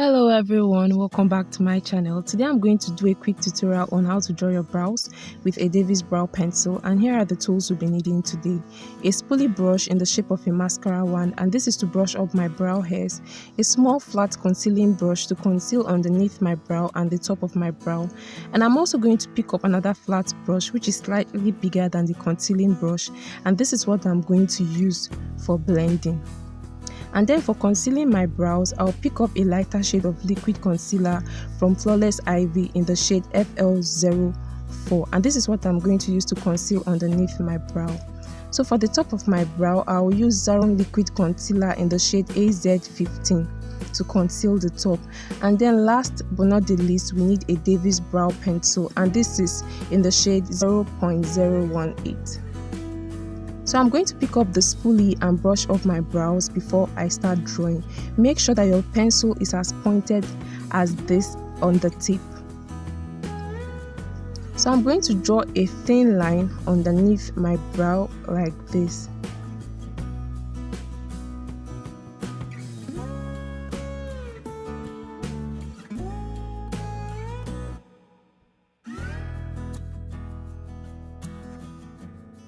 Hello everyone, welcome back to my channel. Today I'm going to do a quick tutorial on how to draw your brows with a Davis brow pencil, and here are the tools we'll be needing today. A spoolie brush in the shape of a mascara wand, and this is to brush up my brow hairs. A small flat concealing brush to conceal underneath my brow and the top of my brow. And I'm also going to pick up another flat brush which is slightly bigger than the concealing brush, and this is what I'm going to use for blending. And then for concealing my brows, I'll pick up a lighter shade of liquid concealer from Flawless Ivy in the shade FL04, and this is what I'm going to use to conceal underneath my brow. So for the top of my brow, I'll use Zaron liquid concealer in the shade AZ15 to conceal the top. And then last but not the least, we need a Davis brow pencil, and this is in the shade 0.018. So I'm going to pick up the spoolie and brush off my brows before I start drawing. Make sure that your pencil is as pointed as this on the tip. So I'm going to draw a thin line underneath my brow like this.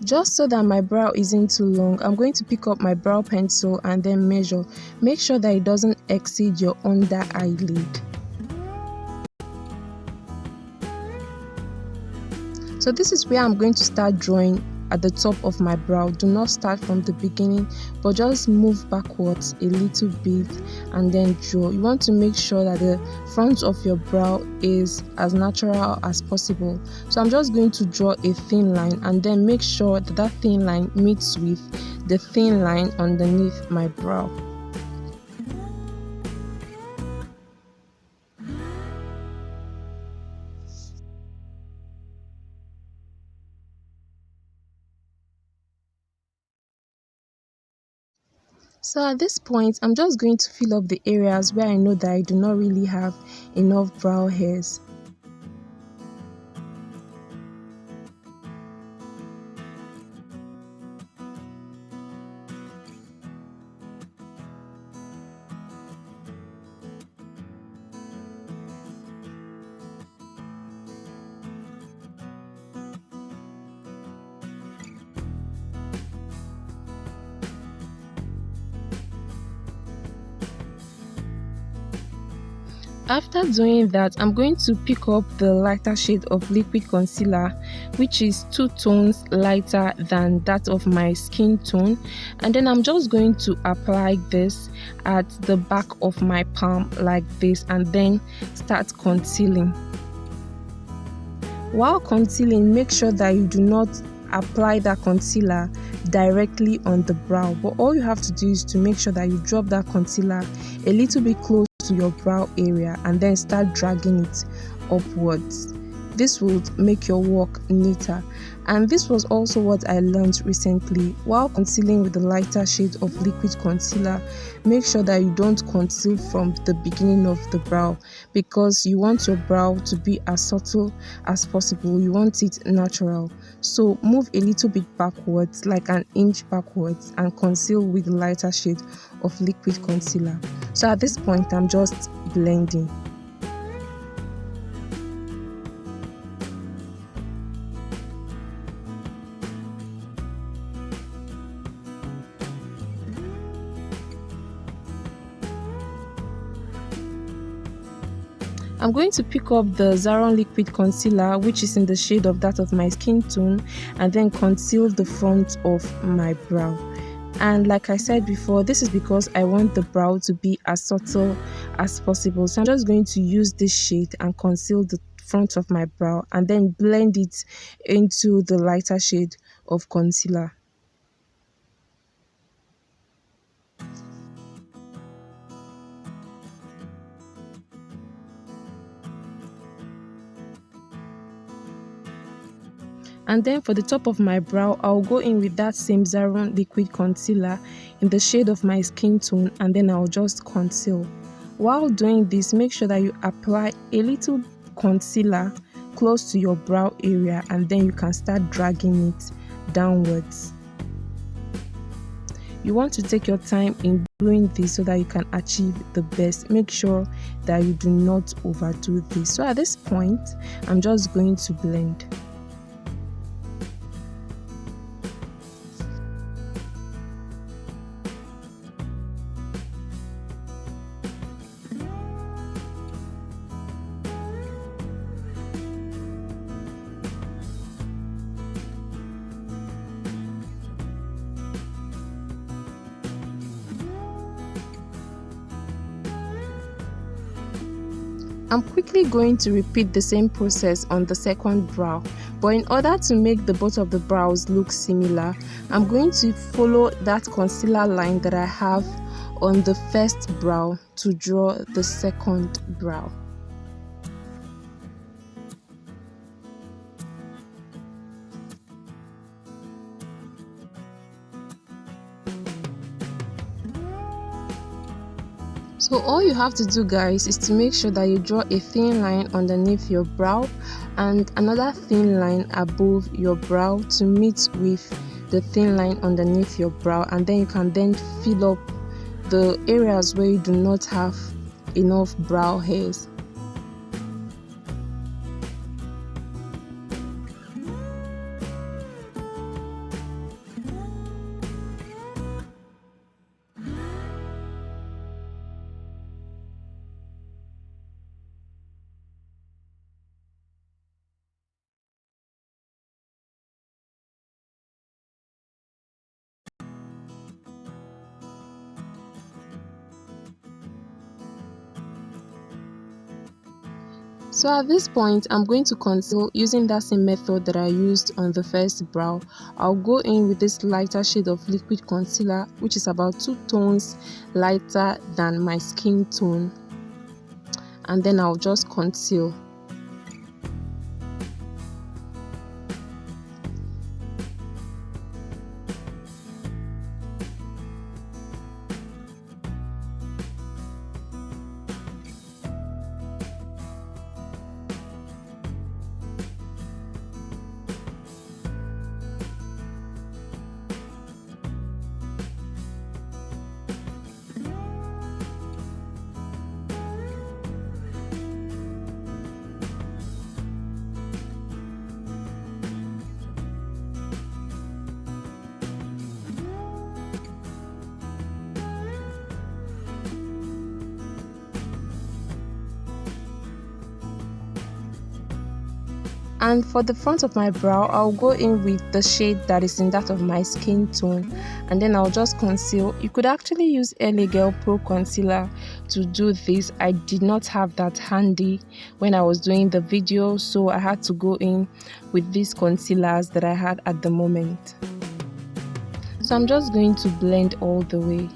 Just so that my brow isn't too long, I'm going to pick up my brow pencil and then measure. Make sure that it doesn't exceed your under eyelid. So this is where I'm going to start drawing at the top of my brow. Do not start from the beginning, but just move backwards a little bit and then draw. You want to make sure that the front of your brow is as natural as possible. So I'm just going to draw a thin line and then make sure that that thin line meets with the thin line underneath my brow. So at this point, I'm just going to fill up the areas where I know that I do not really have enough brow hairs. After doing that, I'm going to pick up the lighter shade of liquid concealer, which is 2 tones lighter than that of my skin tone, and then I'm just going to apply this at the back of my palm like this and then start concealing. While concealing, make sure that you do not apply that concealer directly on the brow, but all you have to do is to make sure that you drop that concealer a little bit close to your brow area and then start dragging it upwards. This will make your work neater, and this was also what I learned recently. While concealing with the lighter shade of liquid concealer, make sure that you don't conceal from the beginning of the brow, because you want your brow to be as subtle as possible. You want it natural. So move a little bit backwards, like an inch backwards, and conceal with the lighter shade of liquid concealer. So at this point, I'm just blending. I'm going to pick up the Zaron liquid concealer, which is in the shade of that of my skin tone, and then conceal the front of my brow. And like I said before, this is because I want the brow to be as subtle as possible. So I'm just going to use this shade and conceal the front of my brow and then blend it into the lighter shade of concealer. And then for the top of my brow, I'll go in with that same Zaron liquid concealer in the shade of my skin tone, and then I'll just conceal. While doing this, make sure that you apply a little concealer close to your brow area, and then you can start dragging it downwards. You want to take your time in doing this so that you can achieve the best. Make sure that you do not overdo this. So at this point, I'm just going to blend. I'm quickly going to repeat the same process on the second brow, but in order to make the both of the brows look similar, I'm going to follow that concealer line that I have on the first brow to draw the second brow. So all you have to do, guys, is to make sure that you draw a thin line underneath your brow and another thin line above your brow to meet with the thin line underneath your brow, and then you can then fill up the areas where you do not have enough brow hairs. So at this point, I'm going to conceal using that same method that I used on the first brow. I'll go in with this lighter shade of liquid concealer, which is about 2 tones lighter than my skin tone, and then I'll just conceal. And for the front of my brow, I'll go in with the shade that is in that of my skin tone, and then I'll just conceal. You could actually use LA Girl Pro Concealer to do this. I did not have that handy when I was doing the video, so I had to go in with these concealers that I had at the moment. So I'm just going to blend all the way.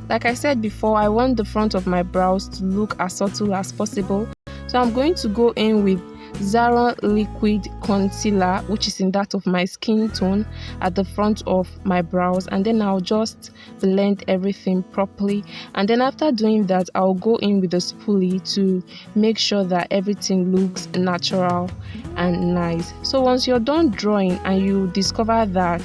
Like I said before, I want the front of my brows to look as subtle as possible. So I'm going to go in with Zara liquid concealer, which is in that of my skin tone, at the front of my brows, and then I'll just blend everything properly. And then after doing that, I'll go in with a spoolie to make sure that everything looks natural and nice. So once you're done drawing and you discover that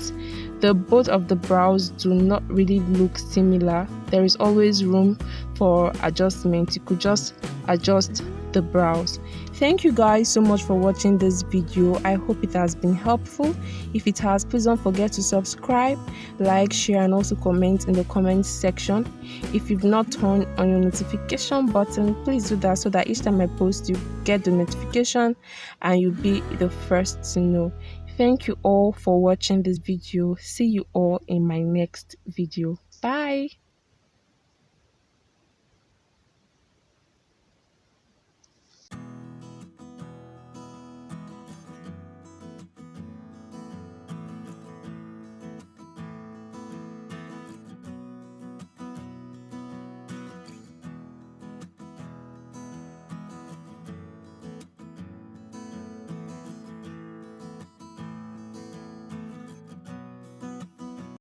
the both of the brows do not really look similar, there is always room for adjustment. You could just adjust the brows. Thank you guys so much for watching this video. I hope it has been helpful. If it has, please don't forget to subscribe, like, share, and also comment in the comments section. If you've not turned on your notification button, please do that so that each time I post you get the notification and you'll be the first to know. Thank you all for watching this video. See you all in my next video. Bye.